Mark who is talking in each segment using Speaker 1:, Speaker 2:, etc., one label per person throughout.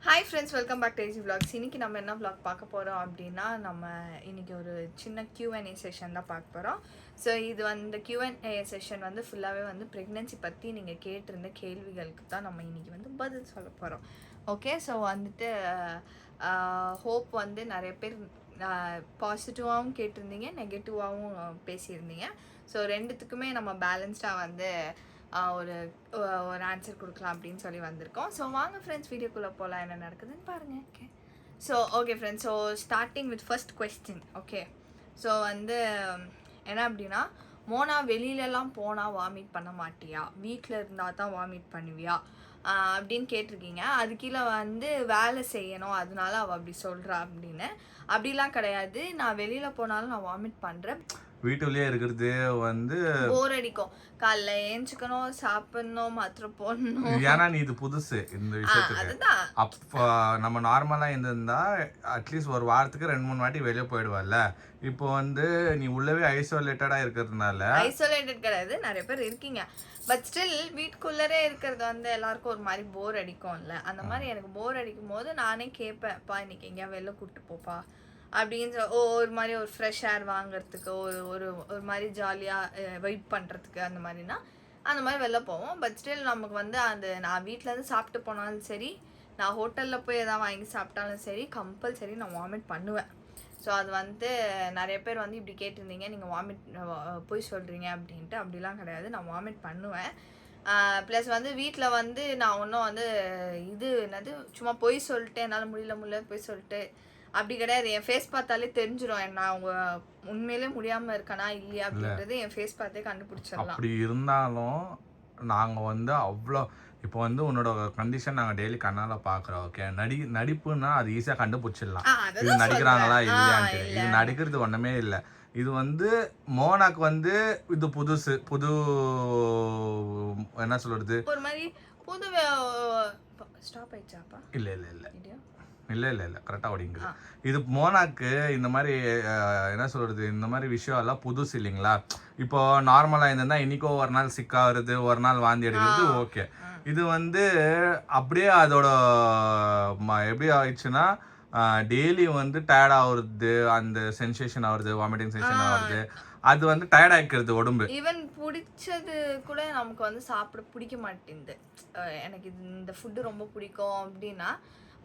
Speaker 1: Hi friends, welcome back to AG vlogs. இன்றைக்கி நம்ம என்ன vlog பார்க்க போகிறோம் அப்படின்னா, நம்ம இன்றைக்கி ஒரு சின்ன Q&A செஷன் தான் பார்க்க போகிறோம். ஸோ இது வந்து Q&A செஷன் வந்து ஃபுல்லாகவே வந்து ப்ரெக்னென்சி பற்றி நீங்கள் கேட்டிருந்த கேள்விகளுக்கு தான் நம்ம இன்றைக்கி வந்து பதில் சொல்ல போகிறோம். ஓகே, ஸோ வந்துட்டு ஹோப் வந்து நிறைய பேர் பாசிட்டிவாகவும் கேட்டிருந்தீங்க, நெகட்டிவாகவும் பேசியிருந்தீங்க. ஸோ ரெண்டுத்துக்குமே நம்ம பேலன்ஸ்டாக வந்து ஒரு ஆன்சர் கொடுக்கலாம் அப்படின்னு சொல்லி வந்திருக்கோம். ஸோ வாங்க ஃப்ரெண்ட்ஸ், வீடியோக்குள்ளே போகலாம், என்ன நடக்குதுன்னு பாருங்கள். Okay, so okay friends, so starting with first question. Okay, so வந்து என்ன அப்படின்னா, மோனா வெளியிலலாம் போனால் வாமிட் பண்ண மாட்டியா, வீட்டில் இருந்தால் தான் வாமிட் பண்ணுவியா அப்படின்னு கேட்டிருக்கீங்க. அது கீழே வந்து வேலை செய்யணும் அதனால அவள் அப்படி சொல்கிறா அப்படின்னு. அப்படிலாம் கிடையாது. நான் வெளியில் போனாலும் நான் வாமிட் பண்ணுறேன்.
Speaker 2: வீட்டுலயே இருக்கிறது வந்து
Speaker 1: போர் அடிக்கும். காலைல ஏஞ்சுக்கணும், சாப்பிடணும், மாத்திரை போடணும்.
Speaker 2: ஏன்னா நீ இது புதுசு இந்த விஷயத்துக்கு. அப்ப நம்ம நார்மலா இருந்திருந்தா அட்லீஸ்ட் ஒரு வாரத்துக்கு 2-3 வாட்டி வெளியே போயிடுவல்ல. இப்போ வந்து நீ உள்ளவே ஐசோலேட்டடா இருக்கிறதுனால.
Speaker 1: ஐசோலேட்டட் கிடையாது, நிறைய பேர் இருக்கீங்க. பட் ஸ்டில் வீட்டுக்குள்ளரே இருக்கிறது வந்து எல்லாருக்கும் ஒரு மாதிரி போர் அடிக்கும்ல. அந்த மாதிரி எனக்கு போர் அடிக்கும் போது நானே கேட்பேன், பா இன்னைக்கு எங்கேயா வெளில கூப்பிட்டு போப்பா அப்படின்னு ஒரு மாதிரி ஒரு ஃப்ரெஷ் ஏர் வாங்குறதுக்கு, ஒரு ஒரு மாதிரி ஜாலியாக வெயிட் பண்ணுறதுக்கு, அந்த மாதிரினா அந்த மாதிரி வெளில போவோம். பட் ஸ்டில் நமக்கு வந்து அந்த நான் வீட்டிலேருந்து சாப்பிட்டு போனாலும் சரி, நான் ஹோட்டலில் போய் எதாவது வாங்கி சாப்பிட்டாலும் சரி, கம்பல்சரி நான் வாமிட் பண்ணுவேன். ஸோ அது வந்து நிறைய பேர் வந்து இப்படி கேட்டிருந்தீங்க, நீங்கள் வாமிட் போய் சொல்கிறீங்க அப்படின்ட்டு. அப்படிலாம் கிடையாது, நான் வாமிட் பண்ணுவேன். ப்ளஸ் வந்து வீட்டில் வந்து நான் ஒன்றும் வந்து இது என்னது சும்மா போய் சொல்லிட்டு என்னால் முடியல போய் சொல்லிட்டு அப்படி கிடையாது. என் ஃபேஸ் பார்த்தாலே தெரிஞ்சிடும் நான் அவங்க உண்மையிலே முடியாமல் இருக்கனா இல்லையா அப்படின்றது என் ஃபேஸ் பார்த்தே கண்டுபிடிச்சிடலாம்.
Speaker 2: அப்படி இருந்தாலும் நாங்கள் வந்து அவ்வளோ இப்போ வந்து உன்னோட கண்டிஷன் நாங்கள் டெய்லி கண்ணால் பார்க்குறோம். ஓகே, நடிப்புன்னா அது ஈஸியாக கண்டுபிடிச்சிடலாம். இது நடிக்கிறாங்களா இல்லையான்ட்டு. இது நடிக்கிறது ஒன்றுமே இல்லை. இது வந்து மோனாக்கு வந்து இது புது என்ன சொல்றது,
Speaker 1: ஒரு மாதிரி புது ஸ்டாப் ஆயிடுச்சாப்பா?
Speaker 2: இல்லை கரெக்டாக ஓடிங்க. இது மோனாக்கு இந்த மாதிரி என்ன சொல்கிறது, இந்த மாதிரி விஷயம் எல்லாம் புதுசு இல்லைங்களா. இப்போ நார்மலாக இருந்ததுன்னா இன்றைக்கோ ஒரு நாள் சிக்காகிறது, ஒரு நாள் வாந்தி எடுக்கிறது, ஓகே. இது வந்து அப்படியே அதோட எப்படி ஆயிடுச்சுன்னா டெய்லி வந்து டயர்ட் ஆகுறது, அந்த சென்சேஷன் ஆகுறது, வாமிட்டிங் சென்சேஷன் ஆகுறது, அது வந்து டயர்ட் ஆகிக்கிறது உடம்பு.
Speaker 1: ஈவன் பிடிச்சது கூட நமக்கு வந்து சாப்பிட பிடிக்க மாட்டேங்குது. எனக்கு இந்த ஃபுட்டு ரொம்ப பிடிக்கும் அப்படின்னா,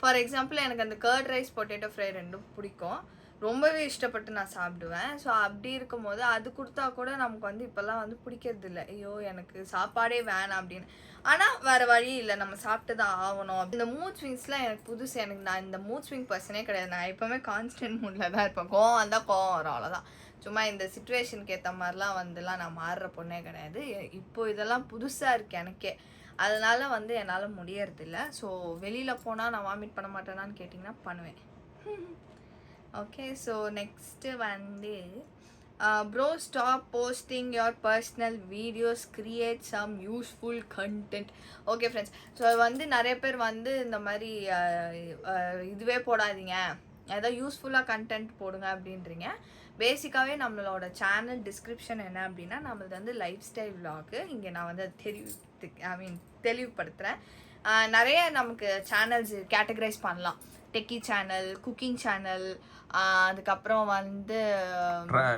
Speaker 1: ஃபார் எக்ஸாம்பிள் எனக்கு அந்த கர்ட் ரைஸ் பொட்டேட்டோ ஃப்ரை ரெண்டும் பிடிக்கும், ரொம்பவே இஷ்டப்பட்டு நான் சாப்பிடுவேன். ஸோ அப்படி இருக்கும் போது அது கொடுத்தா கூட நமக்கு வந்து இப்போல்லாம் வந்து பிடிக்கிறது இல்லை. ஐயோ எனக்கு சாப்பாடே வேணாம் அப்படின்னு. ஆனால் வேறு வழி இல்லை, நம்ம சாப்பிட்டு தான் ஆகணும். இந்த மூட் ஸ்விங்ஸ்லாம் எனக்கு புதுசு. எனக்கு நான் இந்த மூட் ஸ்விங் பர்சனே கிடையாது. நான் எப்போவுமே கான்ஸ்டன்ட் மூடில் தான் இருப்பேன். கோவம் வந்தால் கோவம் வரும், அவ்வளோதான். சும்மா இந்த சிச்சுவேஷனுக்கு ஏற்ற மாதிரிலாம் வந்துலாம் நான் மாறுற பொண்ணே கிடையாது. இப்போது இதெல்லாம் புதுசாக இருக்குது எனக்கே. அதனால் வந்து என்னால் முடியறதில்ல. ஸோ வெளியில் போனால் நான் வாமிட் பண்ண மாட்டேனான்னு கேட்டிங்கன்னா பண்ணுவேன். ஓகே, ஸோ நெக்ஸ்ட்டு வந்து bro stop posting your personal videos, create some useful content. Okay friends, so வந்து நிறைய பேர் வந்து இந்த மாதிரி இதுவே போடாதீங்க, ஏதோ யூஸ்ஃபுல்லாக கண்டென்ட் போடுங்க அப்படின்றீங்க. பேசிக்காகவே நம்மளோட சேனல் டிஸ்கிரிப்ஷன் என்ன அப்படின்னா, நம்மளது வந்து லைஃப் ஸ்டைல் விலாகு. இங்கே நான் வந்து தெளிவுபடுத்துகிறேன். நிறைய நமக்கு சேனல்ஸ் கேட்டகரைஸ் பண்ணலாம். டெக்கி சேனல், குக்கிங் சேனல், அதுக்கப்புறம் வந்து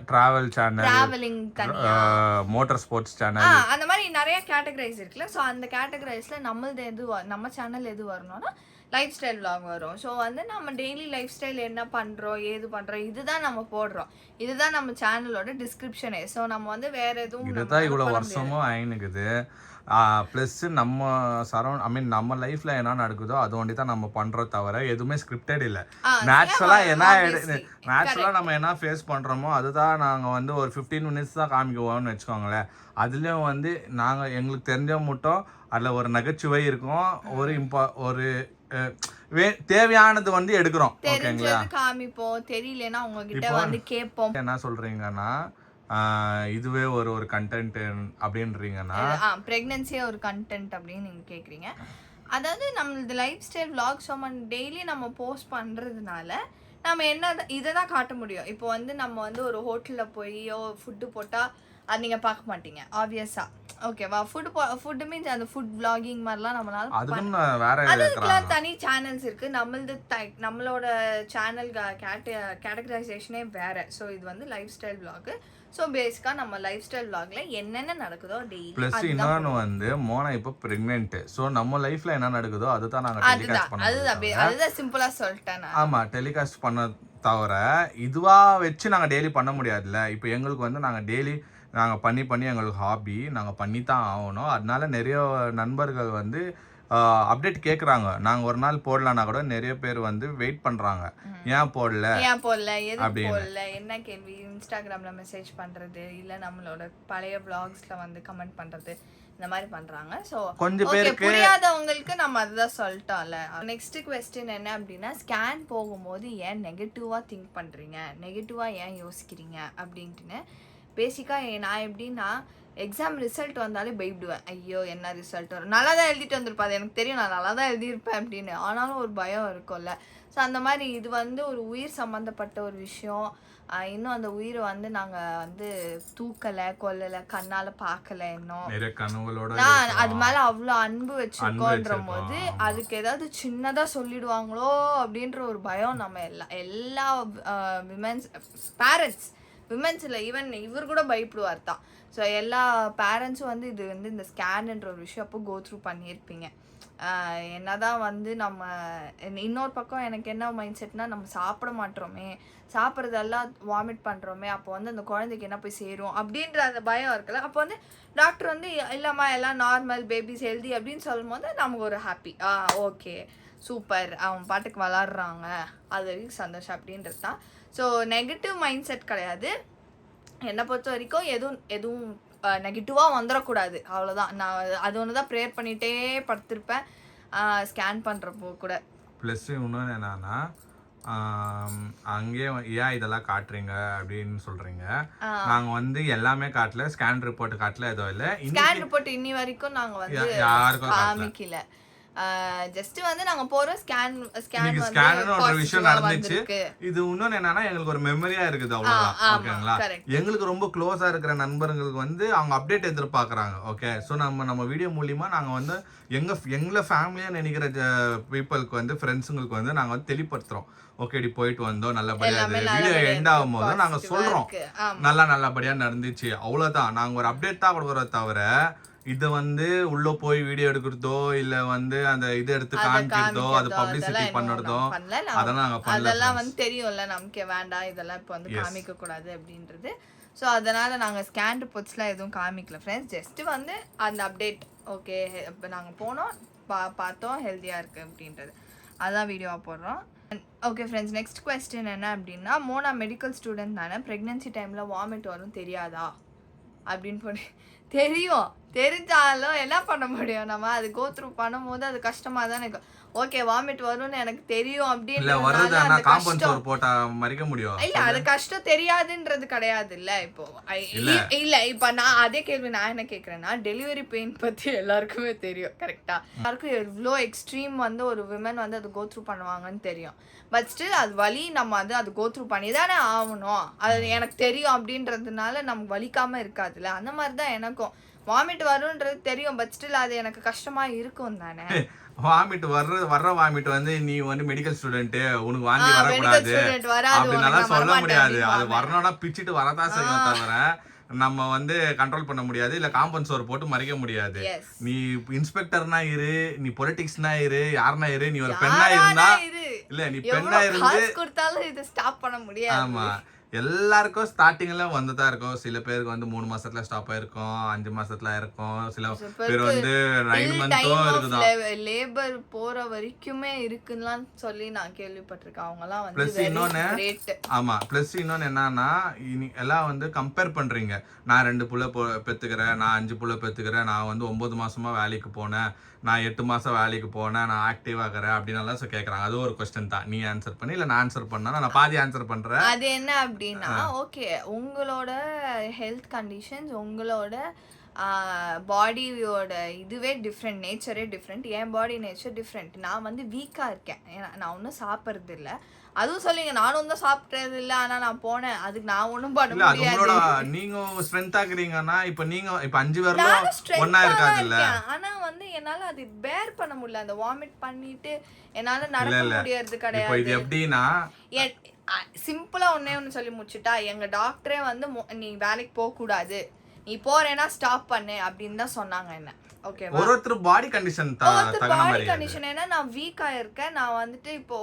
Speaker 1: டிராவலிங் தனியா,
Speaker 2: மோட்டார் ஸ்போர்ட்ஸ் சேனல்,
Speaker 1: அந்த மாதிரி நிறைய கேட்டகரைஸ் இருக்குல்ல. ஸோ அந்த கேட்டகரைஸில் நம்ம சேனல் எது வரணும்னா லைஃப் ஸ்டைல் விலாக் வரும். ஸோ வந்து நம்ம டெய்லி லைஃப் ஸ்டைல் என்ன பண்ணுறோம், ஏது பண்ணுறோம், இதுதான் நம்ம போடுறோம். இதுதான் நம்ம சேனலோட டிஸ்கிரிப்ஷனே. ஸோ நம்ம வந்து வேற எதுவும்
Speaker 2: இதுதான் இவ்வளோ வருஷமும் ஆயினுக்குது. ப்ளஸ் நம்ம நம்ம லைஃப்பில் என்ன நடக்குதோ அது ஒண்டி தான் நம்ம பண்ணுறோம், தவிர எதுவுமே ஸ்கிரிப்டட் இல்லை. நேச்சுரலாக நம்ம என்ன ஃபேஸ் பண்ணுறோமோ அதுதான் நாங்கள் வந்து ஒரு 15 மினிட்ஸ் தான் காமிக்குவோம்னு வச்சுக்கோங்களேன். அதுலேயும் வந்து நாங்கள் எங்களுக்கு தெரிஞ்ச மட்டும் அதில் ஒரு நகைச்சுவை இருக்கும், ஒரு தேவையானது வந்து எடுக்கிறோம். ஓகேங்களா,
Speaker 1: காமிப்போம். தெரியலனா உங்ககிட்ட வந்து கேட்போம்.
Speaker 2: என்ன சொல்றீங்கன்னா இதுவே ஒரு கண்டென்ட் அப்படின்றீங்கன்னா,
Speaker 1: பிரெக்னன்சியே ஒரு கண்டென்ட் அப்படின்னு நீங்க கேக்குறீங்க. அதாவது நம்மளது லைஃப் ஸ்டைல் விலாக்ஸ் டெய்லி நம்ம போஸ்ட் பண்றதுனால நம்ம என்ன இதை தான் காட்ட முடியும். இப்போ வந்து நம்ம வந்து ஒரு ஹோட்டலில் போய் ஃபுட்டு போட்டால் அது நீங்கள் பார்க்க மாட்டீங்க ஆப்வியஸாக. ஓகேவா ஃபுட் மீன்ஸ் அந்த ஃபுட் vlogging மாதிரிலாம் நம்மளால
Speaker 2: அதுக்கும் வேற
Speaker 1: அதுக்கெல்லாம் தனி சேனல்ஸ் இருக்கு. நம்மளோட சேனல் கேட்டகரைசேஷனே வேற. ஸோ இது வந்து லைஃப் ஸ்டைல் vlog. ஸோ பேசிக்கா நம்ம லைஃப் ஸ்டைல் vlogல என்னென்ன நடக்குதோ டெய்லி.
Speaker 2: ப்ளஸ் இன்னொன்று வந்து மோனா இப்போ பிரெக்னென்ட். ஸோ நம்ம லைஃப்ல என்ன நடக்குதோ அதுதான் நாங்கள் டெலிகாஸ்ட் பண்ணுவோம்.
Speaker 1: அதுதான் சிம்பிளா சொல்லிட்டேன்.
Speaker 2: ஆமா, டெலிகாஸ்ட் பண்ண தவிர இதுவா வச்சு நாங்கள் டெய்லி பண்ண முடியாதுல்ல. இப்போ எங்களுக்கு வந்து நாங்கள் டெய்லி நாங்கள் பண்ணி எங்களுக்கு ஹாபி, நாங்கள் பண்ணி தான் ஆகணும். அதனால நிறைய நண்பர்கள் வந்து அப்டேட் கேட்குறாங்க. நாங்கள் ஒரு நாள் போடலான்னா கூட நிறைய பேர் வந்து வெயிட் பண்ணுறாங்க, ஏன் போடல
Speaker 1: எது போடல, என்ன கேள்வி, இன்ஸ்டாகிராமில் மெசேஜ் பண்ணுறது, இல்லை நம்மளோட பழைய vlogsல வந்து கமெண்ட் பண்ணுறது, இந்த மாதிரி பண்றாங்க. ஸோ
Speaker 2: கொஞ்சம் பேருக்கு
Speaker 1: புரியாதவங்களுக்கு நம்ம அதுதான் சொல்லிட்டோம்ல. நெக்ஸ்ட் கொஸ்டின் என்ன அப்படின்னா, ஸ்கேன் போகும்போது ஏன் நெகட்டிவா திங்க் பண்றீங்க, நெகட்டிவா ஏன் யோசிக்கிறீங்க அப்படின்ட்டுன்னு. பேசிக்கா நான் எப்படின்னா, எக்ஸாம் ரிசல்ட் வந்தாலே பயப்படுவேன். ஐயோ என்ன ரிசல்ட் வரும், நல்லா தான் எழுதிட்டு வந்திருப்பேன், அது எனக்கு தெரியும், நான் நல்லா தான் எழுதியிருப்பேன் அப்படின்னு. ஆனாலும் ஒரு பயம் இருக்கும்ல. ஸோ அந்த மாதிரி இது வந்து ஒரு உயிர் சம்மந்தப்பட்ட ஒரு விஷயம். இன்னும் அந்த உயிரை வந்து நாங்கள் வந்து தூக்கலை கொல்லலை, கண்ணால் பார்க்கல, இன்னும் நான் அது மேலே அவ்வளோ அன்பு வச்சுருக்கோன்ற போது அதுக்கு ஏதாவது சின்னதாக சொல்லிடுவாங்களோ அப்படின்ற ஒரு பயம் நம்ம எல்லா விமென்ஸ் பேரண்ட்ஸ், விமென்ஸில் ஈவன் இவர் கூட பயப்படுவார் தான். ஸோ எல்லா பேரண்ட்ஸும் வந்து இது வந்து இந்த ஸ்கேன்ன்ற ஒரு விஷயம் அப்போ கோ த்ரூ பண்ணியிருப்பீங்க. என்னதான் வந்து நம்ம இன்னொரு பக்கம் எனக்கு என்ன மைண்ட் செட்னா, நம்ம சாப்பிட மாட்டோமே, சாப்பிட்றதெல்லாம் வாமிட் பண்ணுறோமே, அப்போ வந்து அந்த குழந்தைக்கு என்ன போய் சேரும் அப்படின்ற அந்த பயம் இருக்குல்ல. அப்போ வந்து டாக்டர் வந்து இல்லைம்மா எல்லாம் நார்மல், பேபிஸ் ஹெல்தி அப்படின்னு சொல்லும் போது நமக்கு ஒரு ஹாப்பி. ஓகே சூப்பர், அவன் பாட்டுக்கு விளாட்றாங்க, அது வரைக்கும் சந்தோஷம் அப்படின்றது தான். ஸோ நெகட்டிவ் மைண்ட் செட் கிடையாது என்னை பொறுத்த வரைக்கும். எதுவும் நெகட்டிவாக வந்துடக்கூடாது, அவ்வளோதான். நான் அது ஒன்று தான் ப்ரேயர் பண்ணிகிட்டே படுத்திருப்பேன் ஸ்கேன் பண்ணுறப்போ கூட.
Speaker 2: ப்ளஸ் இன்னொன்று என்னன்னா, அங்கேயே ஏன் இதெல்லாம் காட்டுறீங்க அப்படின்னு சொல்கிறீங்க. நாங்கள் வந்து எல்லாமே காட்டல, ஸ்கேன் ரிப்போர்ட் காட்டல, எதுவும் இல்லை.
Speaker 1: ஸ்கேன் ரிப்போர்ட் இன்னி வரைக்கும் நாங்கள் வந்து
Speaker 2: யாருக்கும்
Speaker 1: காமிக்கல. ஜஸ்ட் வந்து நாங்க போறோம், ஸ்கேன்
Speaker 2: ஒரு விஷயம் நடந்துச்சு. இது இன்னொன்னு என்னன்னா, எங்களுக்கு ஒரு மெமரியா இருக்குது, அவ்வளவுதான். ஓகேங்களா, எங்களுக்கு ரொம்ப க்ளோஸா இருக்கிற நண்பர்களுக்கு வந்து அவங்க அப்டேட் எதிர்பார்க்கறாங்க. ஓகே, சோ நம்ம வீடியோ மூலியமா நாங்க வந்து எங்களை ஃபேமிலியா நினைக்கிற பீப்புளுக்கு வந்து, ஃப்ரெண்ட்ஸுங்களுக்கு வந்து நாங்க வந்து தெளிப்படுத்துறோம். ஓகே, இப்படி போயிட்டு வந்தோம், நல்லபடியா வீடியோ எண்ட் ஆகும் போது நாங்க சொல்றோம் நல்லபடியா நடந்துச்சு, அவ்வளவுதான். நாங்க ஒரு அப்டேட் தான் கொடுக்குறோம் தவிர இத வந்து உள்ள போய் வீடியோ எடுக்கிறதோ இல்ல வந்து அந்த இது எடுத்து காமிக்கிறதோ அது பப்ளிசிட்டி பண்றதோ அதெல்லாம் நாங்க பண்ணல.
Speaker 1: அதெல்லாம் வந்து தெரியும்ல நமக்கு வேண்டாம், இதெல்லாம் இப்போ வந்து காமிக்க கூடாது அப்படின்றது. ஸோ அதனால நாங்கள் ஸ்கேன் ரிப்போர்ட்ஸ்லாம் எதுவும் காமிக்கல ஃப்ரெண்ட்ஸ். ஜஸ்ட் வந்து அந்த அப்டேட், ஓகே இப்போ நாங்கள் போனோம் பார்த்தோம் ஹெல்த்தியாக இருக்குது அப்படின்றது, அதான் வீடியோவாக போடுறோம். ஓகே ஃப்ரெண்ட்ஸ், நெக்ஸ்ட் கொஸ்டின் என்ன அப்படின்னா, மோனா மெடிக்கல் ஸ்டூடெண்ட் தானே, ப்ரெக்னென்சி டைமில் வாமிட் வரும் தெரியாதா அப்படின்னு போட்டு. தெரியும், தெரிஞ்சாலும் என்ன பண்ண முடியும், நம்ம அது கோ த்ரூ பண்ணும்போது அது கஷ்டமா தானே இருக்கும். ஓகே வாமிட் வரும்னு எனக்கு தெரியும் அப்படின்னு இல்ல, அது கஷ்டம் தெரியாதுன்றது கிடையாது இல்ல. இப்போ இல்ல இப்ப நான் அதே கேள்வி நான் என்ன கேக்குறேன்னா, டெலிவரி பெயின் பத்தி எல்லாருக்குமே தெரியும் கரெக்டா, எல்லாருக்கும் எவ்வளோ எக்ஸ்ட்ரீம் வந்து ஒரு விமன் வந்து அது கோ த்ரூ பண்ணுவாங்கன்னு தெரியும். பட் ஸ்டில் அது வலி, நம்ம அது கோ த்ரூ பண்ணி தானே ஆகணும், அது எனக்கு தெரியும் அப்படின்றதுனால நமக்கு வலிக்காம இருக்காதுல்ல. அந்த மாதிரி தான் எனக்கும் வாமிட் வரும்ன்றது தெரியும், பட் ஸ்டில் அது எனக்கு கஷ்டமா இருக்கும் தானே.
Speaker 2: வாமிட் வர்ற வாமிட் வந்து நீ வந்து மெடிக்கல் ஸ்டூடெண்ட் உனக்கு வாங்கி வரக்கூடாது அப்படின்னால சொல்ல முடியாது. அது வரணும்னா பிச்சுட்டு வரதான் செய்யும் தவிர நம்ம வந்து கண்ட்ரோல் பண்ண முடியாது, இல்ல காம்பன்சோர் போட்டு மறைக்க முடியாது. நீ இன்ஸ்பெக்டர்னா இரு, நீ பொலிட்டிக்ஸ்னா இரு, யாருனா இரு, நீ ஒரு பெண்ணா இருந்தா இல்ல நீ பெண்ணா இருந்து
Speaker 1: கொடுத்தாலும் இது ஸ்டாப் பண்ண முடியாது.
Speaker 2: ஆமா, எல்லாருக்கும் ஸ்டார்டிங்ல வந்துதான் இருக்கும். சில பேருக்கு வந்து 3 மாசத்துல ஸ்டாப் ஆயிருக்கும், 5 மாசத்துல இருக்கும், சில பேர் வந்து 9 மந்த்தும் இருக்குதான்.
Speaker 1: லேபர் போற வரைக்குமே இருக்குன்னு சொல்லி நான் கேள்விப்பட்டிருக்கேன். அவங்க எல்லாம் வந்து
Speaker 2: பிளஸ் இன்னொன்னு ஆமா பிளஸ் இன்னொன்னு என்னன்னா, எல்லாம் வந்து கம்பேர் பண்றீங்க. நான் 2 புள்ள பெத்துக்கிறேன், நான் 5 புள்ள பெத்துக்கிறேன், நான் வந்து 9 மாசமா வேலைக்கு போனேன், நான் 8 மாசம் வேலைக்கு போனேன், நான் ஆக்டிவா இருக்கிறேன் அப்படின்னு எல்லாம் கேக்குறாங்க. அது ஒரு கொஸ்டின் தான். நீ ஆன்சர் பண்ணி இல்ல நான் ஆன்சர் பண்ணா, நான் பாதி ஆன்சர் பண்றேன்.
Speaker 1: அது என்ன அப்படின்னா, ஓகே உங்களோட ஹெல்த் கண்டிஷன்ஸ், உங்களோட பாடியோட இதுவே டிஃப்ரெண்ட், நேச்சரே டிஃப்ரெண்ட். என் பாடி நேச்சர் டிஃப்ரெண்ட். நான் வந்து வீக்காக இருக்கேன், நான் ஒன்றும் சாப்பிட்றது இல்லை. அதுவும் சொல்லிங்க நானும் தான் சாப்பிட்றது இல்லை, ஆனால் நான் போனேன், அதுக்கு நான் ஒன்றும் பண்ண முடியாது.
Speaker 2: நீங்க ஸ்ட்ரென்த்தா இருக்கிறீங்கன்னா இப்போ நீங்க இப்போ 5 வரலாம் ஒண்ணா இருக்காது இல்ல.
Speaker 1: ஆனா வந்து என்னால அது பேர் பண்ண முடியல. அந்த வாமிட் பண்ணிட்டு என்னால நடக்க முடியறது கிடையாது.
Speaker 2: இப்போ இது எப்படின்னா
Speaker 1: சிம்பிளா ஒண்ணு சொல்லி முடிச்சுட்டா, எங்க டாக்டரே வந்து நீ வேலைக்கு போக கூடாது, நீ போறேன்னா ஸ்டாப் பண்ணு அப்படின்னு தான் சொன்னாங்க என்ன. ஓகேவா?
Speaker 2: ஒருத்தர் பாடி கண்டிஷன்
Speaker 1: பாடி கண்டிஷன் ஏன்னா நான் வீக்கா இருக்கேன். நான் வந்துட்டு இப்போ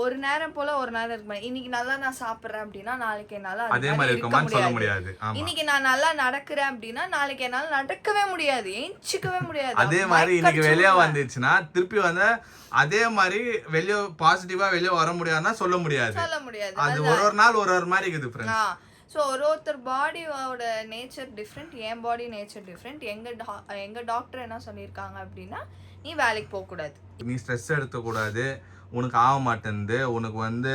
Speaker 1: ஒரு நேரம் போல ஒரு நேரம் இருப்பேன். இன்னைக்கு நல்லா நான் சாப்பிடுறேன் அப்படின்னா நாளைக்கு என்னால
Speaker 2: அதே மாதிரி இருக்குமான்னு சொல்ல முடியாது.
Speaker 1: இன்னைக்கு நான் நல்லா நடக்கிறேன் அப்படின்னா நாளைக்கு என்னால நடக்கவே முடியாது, ஏஞ்சிக்கவே முடியாது.
Speaker 2: அதே மாதிரி இன்னைக்கு வெளியே வந்துச்சுன்னா திருப்பி வந்து அதே மாதிரி வெளியே பாசிட்டிவா வெளியே வர முடியாதுன்னா சொல்ல முடியாது. அது ஒரு நாள் ஒரு மாதிரி இருக்குது ஃப்ரெண்ட்ஸ்.
Speaker 1: ஸோ ஒருத்தர் பாடியோட நேச்சர் டிஃப்ரெண்ட், என் பாடி நேச்சர் டிஃப்ரெண்ட். எங்கள் டாக்டர் என்ன சொல்லியிருக்காங்க அப்படின்னா, நீ வேலைக்கு போகக்கூடாது,
Speaker 2: நீ ஸ்ட்ரெஸ் எடுத்துக்கூடாது, உனக்கு ஆக மாட்டேங்குது, உனக்கு வந்து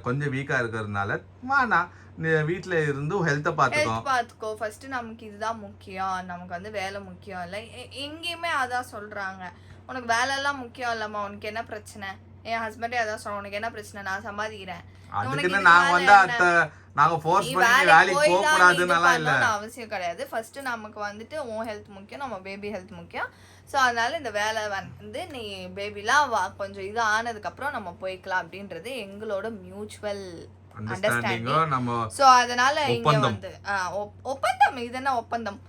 Speaker 2: கொஞ்சம் வீக்காக இருக்கிறதுனால வாண்ணா நீ வீட்டில் இருந்து ஹெல்த்தை பார்த்துக்கோ.
Speaker 1: ஃபர்ஸ்ட் நமக்கு இதுதான் முக்கியம், நமக்கு வந்து வேலை முக்கியம் இல்லை. எங்கேயுமே அதான் சொல்கிறாங்க, உனக்கு வேலையெல்லாம் முக்கியம் இல்லைம்மா, உனக்கு என்ன பிரச்சனை. என் ஹஸ்பண்டே அதான் சொல்றேன், உனக்கு என்ன பிரச்சனை, நான் சம்பாதிக்கிறேன், அவசியம் கிடையாது. ஃபர்ஸ்ட் நமக்கு வந்துட்டு உன் ஹெல்த் முக்கியம், நம்ம பேபி ஹெல்த் முக்கியம். ஸோ அதனால இந்த வேலை வந்து நீ பேபிலாம் கொஞ்சம் இது ஆனதுக்கு அப்புறம் நம்ம போய்க்கலாம் அப்படின்றது எங்களோட மியூச்சுவல் அண்டர்ஸ்டாண்டிங். ஸோ அதனால இங்க வந்து ஒப்பந்தம், இது என்ன ஒப்பந்தம்,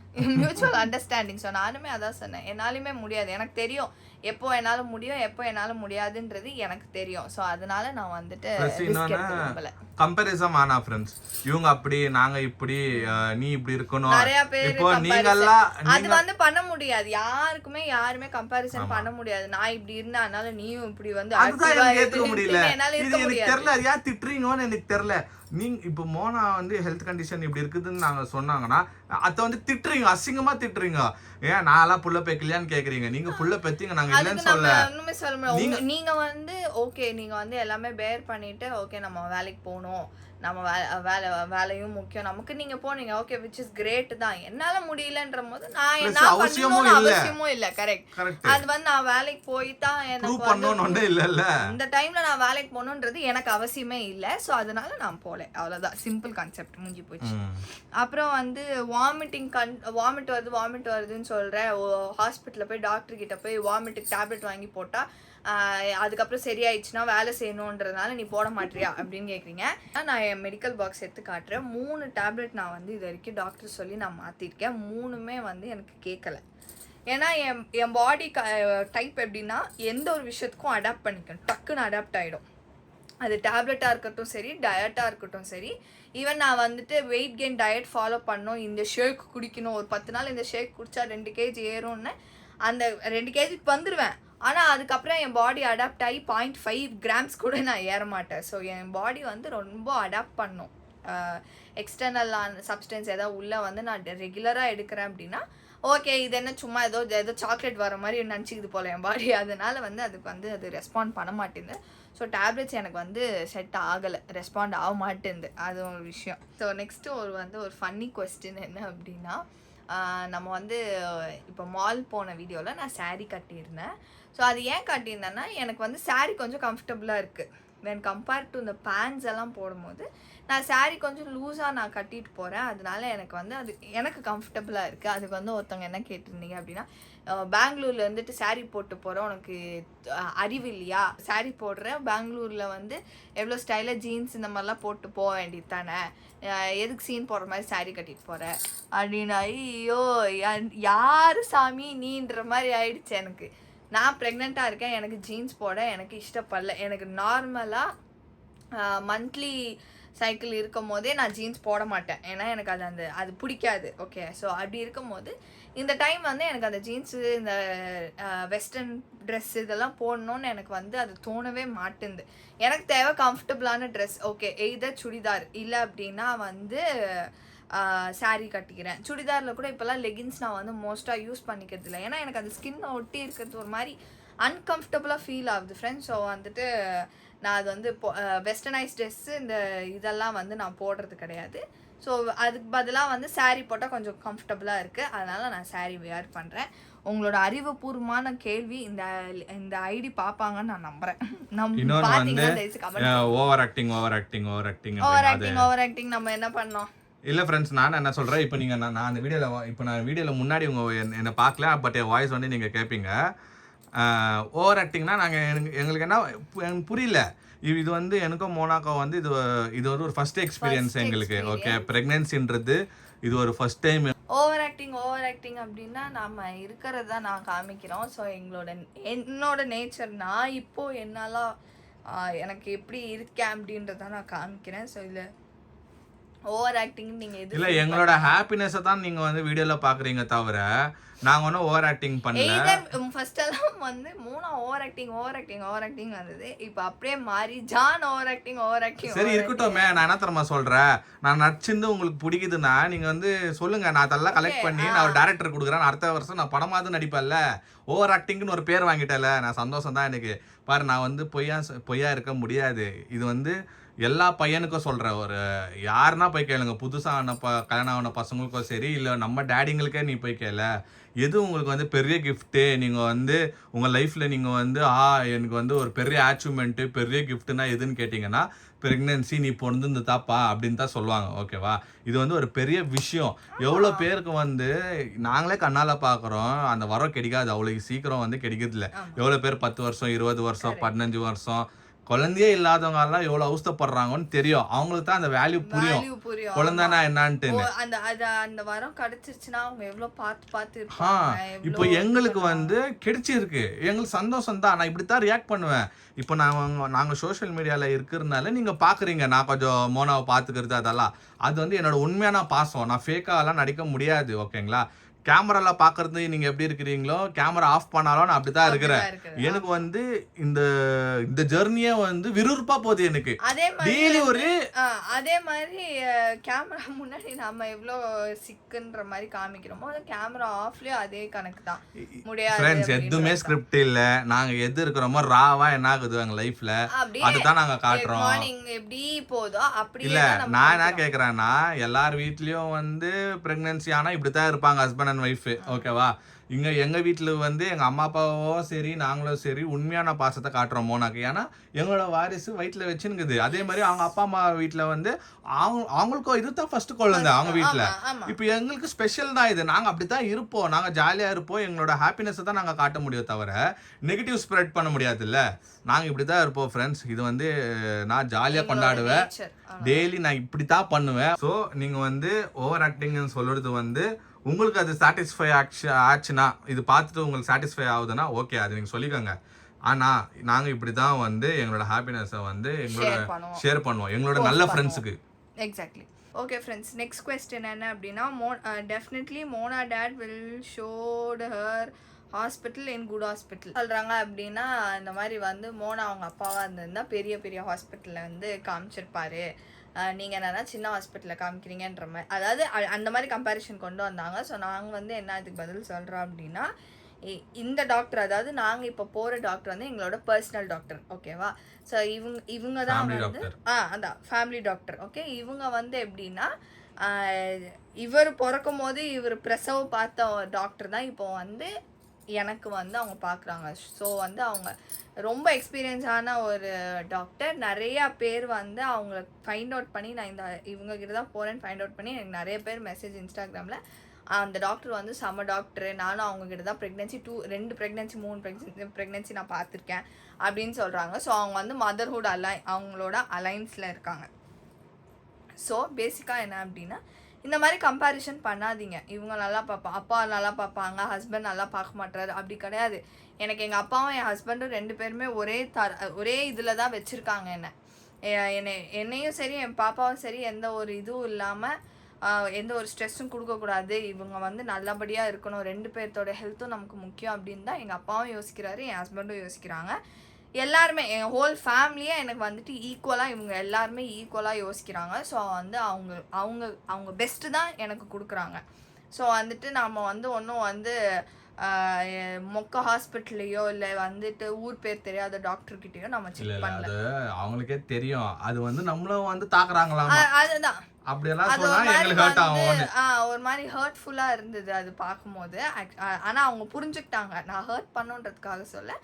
Speaker 1: மியூச்சுவல் அண்டர்ஸ்டாண்டிங். ஸோ நானுமே அதான் சொன்னேன், என்னாலுமே முடியாது, எனக்கு தெரியும் எப்போ என்னால முடியும் எப்போ என்னால முடியாதுன்றது எனக்கு தெரியும். ஸோ அதனால நான் வந்துட்டு
Speaker 2: கம்பேரிசன் ஆனா ஃப்ரெண்ட்ஸ், இவங்க அப்படி நாங்க இப்படி, நீ இப்படி இருக்கணும், நிறைய பேர்
Speaker 1: அது வந்து பண்ண முடியாது. யாருமே கம்பேரிசன் பண்ண முடியாது. நான் இப்படி இருந்தேன் அதனால நீயும் இப்படி வந்து
Speaker 2: ஏத்துக்க முடியல, எனக்கு தெரியல, ஏன் திட்டுறீங்கன்னு எனக்கு தெரியல. நீங்க இப்போ மோனா வந்து ஹெல்த் கண்டிஷன் இப்படி இருக்குதுன்னு நாங்க சொன்னாங்கன்னா அதை வந்து திட்டுறீங்க, அசிங்கமா திட்டுறீங்க. ஏன் நான்லாம் புள்ள பெக்கலையான்னு கேக்குறீங்க. நீங்க புள்ள பெத்தீங்க, நாங்க இல்லைன்னு
Speaker 1: சொல்ல. நீங்க வந்து ஓகே, நீங்க வந்து எல்லாமே பேர் பண்ணிட்டு ஓகே நம்ம வேலைக்கு போகணும், நம்ம வேலையும் முக்கியம் நமக்கு, நீங்க போனீங்க ஓகே, விச் இஸ் கிரேட் தான். என்னால முடியலன்ற போது நான் என்ன பண்ணணும்னு அவசியமும் இல்ல. கரெக்ட். அது வந்து நான் வேலைக்கு போய் தான் எனக்கு
Speaker 2: பண்ணணும்னு இல்ல,
Speaker 1: இந்த டைம்ல நான் வேலைக்கு போகணுன்றது எனக்கு அவசியமே இல்ல. ஸோ அதனால நான் போல, அவ்வளவுதான், சிம்பிள் கான்செப்ட், முடிஞ்சு போச்சு. அப்புறம் வந்து வாமிட் வருதுன்னு சொல்றேன், ஹாஸ்பிட்டல்ல போய் டாக்டர் கிட்ட போய் வாமிட்டுக்கு டேப்லெட் வாங்கி போட்டா அதுக்கப்புறம் சரியாயிடுச்சுன்னா வேலை செய்யணுன்றதுனால நீ போட மாட்டியா அப்படின்னு கேட்குறீங்க. நான் என் மெடிக்கல் பாக்ஸ் எடுத்து காட்டுறேன். 3 டேப்லெட் நான் வந்து இது வரைக்கும் டாக்டர் சொல்லி நான் மாற்றிருக்கேன். 3மே வந்து எனக்கு கேட்கலை. ஏன்னா என் பாடி டைப் எப்படின்னா எந்த ஒரு விஷயத்துக்கும் அடாப்ட் பண்ணிக்கணும், டக்குன்னு அடாப்ட் ஆகிடும். அது டேப்லெட்டாக இருக்கட்டும் சரி, டயட்டாக இருக்கட்டும் சரி. ஈவன் நான் வந்துட்டு வெயிட் கெயின் டயட் ஃபாலோ பண்ணணும், இந்த ஷேக் குடிக்கணும், ஒரு 10 நாள் இந்த ஷேக் குடித்தா 2 kg ஏறும்னு அந்த 2 kg வந்துடுவேன். ஆனால் அதுக்கப்புறம் என் பாடி அடாப்ட் ஆகி 0.5 grams கூட நான் ஏற மாட்டேன். ஸோ என் பாடி வந்து ரொம்ப அடாப்ட் பண்ணும். எக்ஸ்டர்னலான சப்ஸ்டன்ஸ் ஏதாவது உள்ளே வந்து நான் ரெகுலராக எடுக்கிறேன் அப்படின்னா ஓகே, இது என்ன சும்மா ஏதோ சாக்லேட் வர மாதிரி நினச்சிக்குது போல் என் பாடி, அதனால வந்து அதுக்கு வந்து அது ரெஸ்பாண்ட் பண்ண மாட்டேங்குது. ஸோ டேப்லெட்ஸ் எனக்கு வந்து செட் ஆகலை, ரெஸ்பாண்ட் ஆக மாட்டேங்குது, அது ஒரு விஷயம். ஸோ நெக்ஸ்ட்டு ஒரு ஃபன்னி கொஸ்டின் என்ன அப்படின்னா, நம்ம வந்து இப்போ மால் போன வீடியோவில் நான் சாரீ கட்டியிருந்தேன். ஸோ அது ஏன் கட்டியிருந்தேன்னா எனக்கு வந்து சாரீ கொஞ்சம் கம்ஃபர்டபுளாக இருக்குது. வென் கம்பேர்ட் டு இந்த பேண்ட்ஸ் எல்லாம் போடும்போது நான் சாரீ கொஞ்சம் லூஸாக நான் கட்டிட்டு போகிறேன், அதனால எனக்கு வந்து அது எனக்கு கம்ஃபர்டபுளாக இருக்குது. அதுக்கு வந்து ஒருத்தவங்க என்ன கேட்டிருந்தீங்க அப்படின்னா, பெங்களூரில் வந்துட்டு சாரீ போட்டு போகிறேன், உனக்கு அறிவு இல்லையா, சாரீ போடுறேன் பெங்களூரில் வந்து எவ்வளோ ஸ்டைலாக ஜீன்ஸ் இந்த மாதிரிலாம் போட்டு போக வேண்டியது தானே, எதுக்கு சீன் போடுற மாதிரி சாரீ கட்டிட்டு போகிறேன் அப்படின்னா, ஐயோ யார் சாமி நீன்ற மாதிரி ஆயிடுச்சு எனக்கு. நான் ப்ரெக்னெண்ட்டாக இருக்கேன், எனக்கு ஜீன்ஸ் போட எனக்கு இஷ்டப்படல. எனக்கு நார்மலாக மந்த்லி சைக்கிள் இருக்கும் போதே நான் ஜீன்ஸ் போட மாட்டேன், ஏன்னா எனக்கு அது பிடிக்காது. ஓகே, ஸோ அப்படி இருக்கும் போது இந்த டைம் வந்து எனக்கு அந்த ஜீன்ஸு இந்த வெஸ்டர்ன் ட்ரெஸ் இதெல்லாம் போடணுன்னு எனக்கு வந்து அது தோணவே மாட்டேங்குது. எனக்கு தேவை கம்ஃபர்டபுளான ட்ரெஸ். ஓகே, எய்தர் சுடிதார் இல்லை அப்படின்னா வந்து சாரீ கட்டிக்கிறேன். சுடிதாரில் கூட இப்போல்லாம் லெகின்ஸ் நான் வந்து மோஸ்ட்டாக யூஸ் பண்ணிக்கிறது இல்லை, ஏன்னா எனக்கு அந்த ஸ்கின் ஒட்டி இருக்கிறது ஒரு மாதிரி அன்கம்ஃபர்டபுளாக ஃபீல் ஆகுது ஃப்ரெண்ட்ஸ். ஸோ வந்துட்டு நான் அது வந்து வெஸ்டர்னைஸ் ட்ரெஸ்ஸு இந்த இதெல்லாம் வந்து நான் போடுறது கிடையாது. ஸோ அதுக்கு பதிலாக வந்து saree போட்டால் கொஞ்சம் கம்ஃபர்டபுளாக இருக்குது, அதனால் நான் saree வேர் பண்ணுறேன். உங்களோட அறிவுபூர்வமான கேள்வி இந்த ஐடி பார்ப்பாங்கன்னு நான் நம்புகிறேன்.
Speaker 2: இன்னொன்று வந்து
Speaker 1: பார்த்தீங்கன்னா
Speaker 2: ஓவர் ஆக்டிங்
Speaker 1: ஓவர் ஆக்டிங் நம்ம என்ன பண்ணோம்?
Speaker 2: இல்லை ஃப்ரெண்ட்ஸ், நான் என்ன சொல்கிறேன், இப்போ நீங்கள் நான் அந்த வீடியோவில் முன்னாடி என்னை பார்க்கல, பட் என் வாய்ஸ் வந்து நீங்கள் கேட்பீங்க. ஓவர் ஆக்டிங்னா எங்களுக்கு என்ன எனக்கு புரியல. இது வந்து எனக்கும் மோனாக்கோ வந்து இது ஒரு ஃபர்ஸ்ட் எக்ஸ்பீரியன்ஸ் எங்களுக்கு. ஓகே, ப்ரெக்னென்சின்றது இது ஒரு ஃபர்ஸ்ட் டைம்.
Speaker 1: ஓவர் ஆக்டிங் அப்படின்னா நம்ம இருக்கிறத நான் காமிக்கிறோம். ஸோ என்னோட நேச்சர், நான் இப்போ என்னால் எனக்கு எப்படி இருக்கேன் அப்படின்றத நான் காமிக்கிறேன். ஸோ இல்லை ஓவர் ஆக்டிங் நீங்கள் எது
Speaker 2: இல்லை, எங்களோட ஹாப்பினஸை தான் நீங்கள் வந்து வீடியோவில் பார்க்குறீங்க தவிர நாங்கள் ஒன்றும் ஓவர் ஆக்டிங் பண்ணல.
Speaker 1: ஃபர்ஸ்ட் எல்லாம் வந்து மூணா ஓவர் ஆக்டிங் வந்தது. இப்போ அப்படியே மாறி ஜான் ஓவர் ஆக்டிங்.
Speaker 2: சரி இருக்கட்டுமே, நான் என்ன தெரியுமா சொல்கிறேன், நான் நடிச்சிருந்து உங்களுக்கு பிடிக்குதுன்னா நீங்கள் வந்து சொல்லுங்கள், நான் அதெல்லாம் கலெக்ட் பண்ணி நான் ஒரு டேரக்டர் கொடுக்குறேன், அடுத்த வருஷம் நான் படமாவது நடிப்பேன்ல. ஓவர் ஆக்டிங்னு ஒரு பேர் வாங்கிட்டேன்ல, நான் சந்தோஷம் தான் எனக்கு. பாரு, நான் வந்து பொய்யா இருக்க முடியாது. இது வந்து எல்லா பையனுக்கும் சொல்கிறேன், ஒரு யாருன்னா போய் கேளுங்க, புதுசாக கல்யாணம் ஆன பசங்களுக்கும் சரி, இல்லை நம்ம டேடிங்களுக்கே நீ போய் கேள, எது உங்களுக்கு வந்து பெரிய கிஃப்ட்டு, நீங்கள் வந்து உங்கள் லைஃப்பில் நீங்கள் வந்து எனக்கு வந்து ஒரு பெரிய அச்சீவ்மெண்ட்டு, பெரிய கிஃப்ட்டுனா எதுன்னு கேட்டிங்கன்னா ப்ரெக்னென்சி, நீ பொருந்து தாப்பா அப்படின்னு தான் சொல்லுவாங்க. ஓகேவா, இது வந்து ஒரு பெரிய விஷயம். எவ்வளோ பேருக்கு வந்து நாங்களே கண்ணால் பார்க்குறோம், அந்த வரம் கிடைக்காது, அவ்வளோ சீக்கிரம் வந்து கிடைக்கிறதில்ல. எவ்வளோ பேர் 10 வருஷம் 20 வருஷம் 15 வருஷம் குழந்தையே இல்லாதவங்க எல்லாம் எவ்வளவு அவஸ்தைப்படுறாங்கன்னு தெரியும். அவங்களுக்கு தான் அந்த வேல்யூ புரியும், குழந்தைனா என்னன்ட்டு.
Speaker 1: அந்த வரம் கிடைச்சிருச்சுன்னா அவங்க எவ்வளவு பார்த்து இருப்பாங்க.
Speaker 2: இப்போ எங்களுக்கு வந்து கிடைச்சிருக்கு, எங்களுக்கு சந்தோஷம் தான். நான் இப்படித்தான் ரியாக்ட் பண்ணுவேன். இப்போ நாங்க சோஷியல் மீடியால இருக்கிறதுனால நீங்க பாக்குறீங்க, நான் கொஞ்சம் மோனாவை பாத்துக்கிறது, அதெல்லாம் அது வந்து என்னோட உண்மையான பாசம். நான் ஃபேக்காலாம் நடிக்க முடியாது. ஓகேங்களா, கேமரால பாக்குறது நீங்க எப்படி இருக்கிறீங்களோ, கேமரா ஆஃப் பண்ணாலும் நான் அப்படித்தான் இருக்கிறேன். எனக்கு வந்து இந்த ஜெர்னியே வந்து விறுவிறுப்பா போகுது எனக்கு. டெய்லி ஒரு
Speaker 1: அதே மாதிரி கேமரா முன்னாடி நாம எவ்வளோ சிக்குன்ற மாதிரி காமிக்கிறோமோ, கேமரா ஆஃப்லயும் அதே கணக்கு தான். முடியாது
Speaker 2: ஃப்ரெண்ட்ஸ், எதுவுமே ஸ்கிரிப்ட் இல்ல, நாங்க எது இருக்கிறோமோ ராவா என்ன ஆகுது எங்க லைஃப்ல அதுதான் நாங்க காட்டுறோம்.
Speaker 1: மார்னிங் எப்படி போதோ அப்படி
Speaker 2: இல்ல. நான் என்ன கேக்குறேன்னா, எல்லார் வீட்லயும் வந்து பிரெக்னன்சி ஆனா இப்படித்தான் இருப்பாங்க, ஹஸ்பண்ட் அண்ட் ஒய்ஃப். ஓகேவா, எங்க வீட்டுல வந்து எங்க அம்மா அப்பாவோ சரி நாங்களும் சரி உண்மையான பாசத்தை காட்டுறோம் மோனாக்கு. ஏன்னா எங்களோட வாரிசு வயிற்றுல வச்சுனுக்குது. அதே மாதிரி அவங்க அப்பா அம்மா வீட்டுல வந்து அவங்களுக்கும் இதுதான் ஃபர்ஸ்ட் குழந்தை அவங்க வீட்டுல. இப்போ எங்களுக்கு ஸ்பெஷல் தான் இது. நாங்க அப்படித்தான் இருப்போம், நாங்க ஜாலியா இருப்போம், எங்களோட ஹாப்பினஸ் தான் நாங்க காட்ட முடியும் தவிர நெகட்டிவ் ஸ்ப்ரெட் பண்ண முடியாது இல்ல. நாங்க இப்படித்தான் இருப்போம் ஃப்ரெண்ட்ஸ். இது வந்து நான் ஜாலியா கொண்டாடுவேன், டெய்லி நான் இப்படித்தான் பண்ணுவேன். ஸோ நீங்க வந்து ஓவர் ஆக்டிங்னு சொல்றது வந்து உங்களுக்கு அது சாட்டிஸ்ஃபை ஆச்சுன்னா, இது பார்த்துட்டு உங்களுக்கு சாட்டிஸ்ஃபை ஆகுதுன்னா ஓகே, அது நீங்கள் சொல்லிக்கோங்க. ஆனால் நாங்கள் இப்படி தான் வந்து எங்களோட ஹாப்பினஸை வந்து எங்களோட ஷேர் பண்ணுவோம் எங்களோட நல்ல ஃப்ரெண்ட்ஸுக்கு.
Speaker 1: Exactly. Okay friends, next question என்ன அப்படின்னா, definitely Mona date will showed her hospital in good hospital சொல்கிறாங்க. அப்படின்னா இந்த மாதிரி வந்து மோனா அவங்க அப்பாவாக இருந்திருந்தா பெரிய பெரிய ஹாஸ்பிட்டலில் வந்து காமிச்சிருப்பாரு, நீங்கள் என்னன்னா சின்ன ஹாஸ்பிட்டலில் காமிக்கிறீங்கன்ற மாதிரி, அதாவது அந்த மாதிரி கம்பேரிஷன் கொண்டு வந்தாங்க. ஸோ நாங்கள் வந்து என்ன இதுக்கு பதில் சொல்கிறோம் அப்படின்னா, இந்த டாக்டர், அதாவது நாங்கள் இப்போ போகிற டாக்டர் வந்து எங்களோட பர்சனல் டாக்டர். ஓகேவா, ஸோ இவங்க தான் வந்து அதான் ஃபேமிலி டாக்டர். ஓகே, இவங்க வந்து எப்படின்னா, இவர் பிறக்கும் போது இவர் பிரசவம் பார்த்த டாக்டர் தான் இப்போ வந்து எனக்கு வந்து அவங்க பார்க்குறாங்க. ஸோ வந்து அவங்க ரொம்ப எக்ஸ்பீரியன்ஸான ஒரு டாக்டர். நிறையா பேர் வந்து அவங்கள ஃபைண்ட் அவுட் பண்ணி, நான் இவங்ககிட்ட தான் போகிறேன்னு ஃபைண்ட் அவுட் பண்ணி எனக்கு நிறைய பேர் மெசேஜ் இன்ஸ்டாகிராமில், அந்த டாக்டர் வந்து செம்ம டாக்டரு, நானும் அவங்ககிட்ட தான் ப்ரெக்னென்சி 2 ப்ரெக்னென்சி 3 ப்ரெக்னென்சி நான் பார்த்துருக்கேன் அப்படின்னு சொல்கிறாங்க. ஸோ அவங்க வந்து மதர்ஹுட் அவங்களோட அலைன்ஸில் இருக்காங்க. ஸோ பேசிக்காக என்ன அப்படின்னா, இந்த மாதிரி கம்பேரிஷன் பண்ணாதீங்க. இவங்க நல்லா அப்பா நல்லா பார்ப்பாங்க, ஹஸ்பண்ட் நல்லா பார்க்க மாட்டாரு, அப்படி கிடையாது. எனக்கு எங்கள் அப்பாவும் என் ஹஸ்பண்டும் 2 பேருமே ஒரே இதில் தான் வச்சுருக்காங்க என்னையும் சரி என் பாப்பாவும் சரி எந்த ஒரு இதுவும் இல்லாமல் எந்த ஒரு ஸ்ட்ரெஸ்ஸும் கொடுக்கக்கூடாது, இவங்க வந்து நல்லபடியாக இருக்கணும், 2 பேர்த்தோட ஹெல்த்தும் நமக்கு முக்கியம் அப்படின்னு தான் எங்கள் அப்பாவும் யோசிக்கிறாரு, என் ஹஸ்பண்டும் யோசிக்கிறாங்க. எல்லாருமே என் ஹோல் ஃபேமிலியே எனக்கு வந்துட்டு ஈக்குவலாக, இவங்க எல்லாருமே ஈக்குவலாக யோசிக்கிறாங்க. ஸோ வந்து அவங்க பெஸ்ட்டு தான் எனக்கு கொடுக்குறாங்க. ஸோ வந்துட்டு நம்ம வந்து ஒன்றும் வந்து மொக்க ஹாஸ்பிட்டல்லையோ இல்லை வந்துட்டு ஊர் பேர் தெரியாத டாக்டர்கிட்டயோ நம்ம
Speaker 2: இல்ல
Speaker 1: செக்
Speaker 2: இல்ல
Speaker 1: பண்ணல.
Speaker 2: அது அவங்களுக்கே தெரியும் அது வந்து நம்மளும் வந்து தாக்குறாங்களாம்
Speaker 1: அதுதான்
Speaker 2: அப்படியெல்லாம்
Speaker 1: அது
Speaker 2: சொன்னா
Speaker 1: ஒரு மாதிரி
Speaker 2: எங்களுக்கு ஹர்ட்
Speaker 1: வந்து
Speaker 2: ஆகும்.
Speaker 1: ஒரு மாதிரி ஹர்ட்ஃபுல்லா இருந்தது அது பார்க்கும்போது. ஆனா அவங்க புரிஞ்சுக்கிட்டாங்க, நான் ஹர்ட் பண்ணுன்றதுக்காக சொல்ல,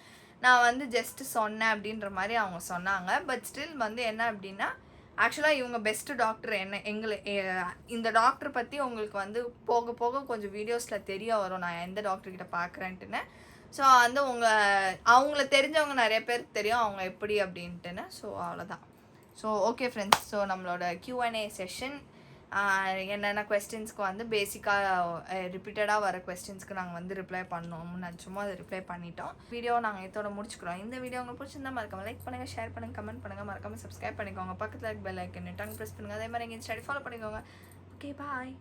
Speaker 1: நான் வந்து ஜஸ்ட் சொன்னேன் அப்படின்ற மாதிரி அவங்க சொன்னாங்க. பட் ஸ்டில் வந்து என்ன அப்படின்னா, ஆக்சுவலாக இவங்க பெஸ்ட் டாக்டர். இந்த டாக்டர் பற்றி உங்களுக்கு வந்து போக போக கொஞ்சம் வீடியோஸில் தெரிய வரும் நான் எந்த டாக்டர்கிட்ட பார்க்குறேன்ட்டுன்னு. ஸோ வந்து அவங்கள தெரிஞ்சவங்க நிறைய பேருக்கு தெரியும் அவங்க எப்படி அப்படின்ட்டுன்னு. ஸோ அவ்வளோதான். ஸோ ஓகே ஃப்ரெண்ட்ஸ், ஸோ நம்மளோட Q&A செஷன் என்னென்ன கொஸ்டின்ஸ்க்கு வந்து பேசிக்காக ரிப்பீட்டடாக வர கொஸ்டின்ஸ்க்கு நாங்கள் வந்து ரிப்ளை பண்ணோம்னு நினச்சோமோ அதை ரிப்ளை பண்ணிட்டோம். வீடியோ நாங்கள் இதோட முடிச்சுக்கிறோம். இந்த வீடியோ உங்களுக்கு பிடிச்சிருந்தா மறக்காம லைக் பண்ணுங்கள், ஷேர் பண்ணுங்கள், கமெண்ட் பண்ணுங்கள், மறக்காமல் சப்ஸ்கிரைப் பண்ணிக்கோங்க, பக்கத்தில் பெல் ஐக்கன் டங் ப்ரெஸ் பண்ணுங்கள். அதே மாதிரி எங்கள் இன்ஸ்டாடி ஃபாலோ பண்ணிக்கோங்க. Okay bye.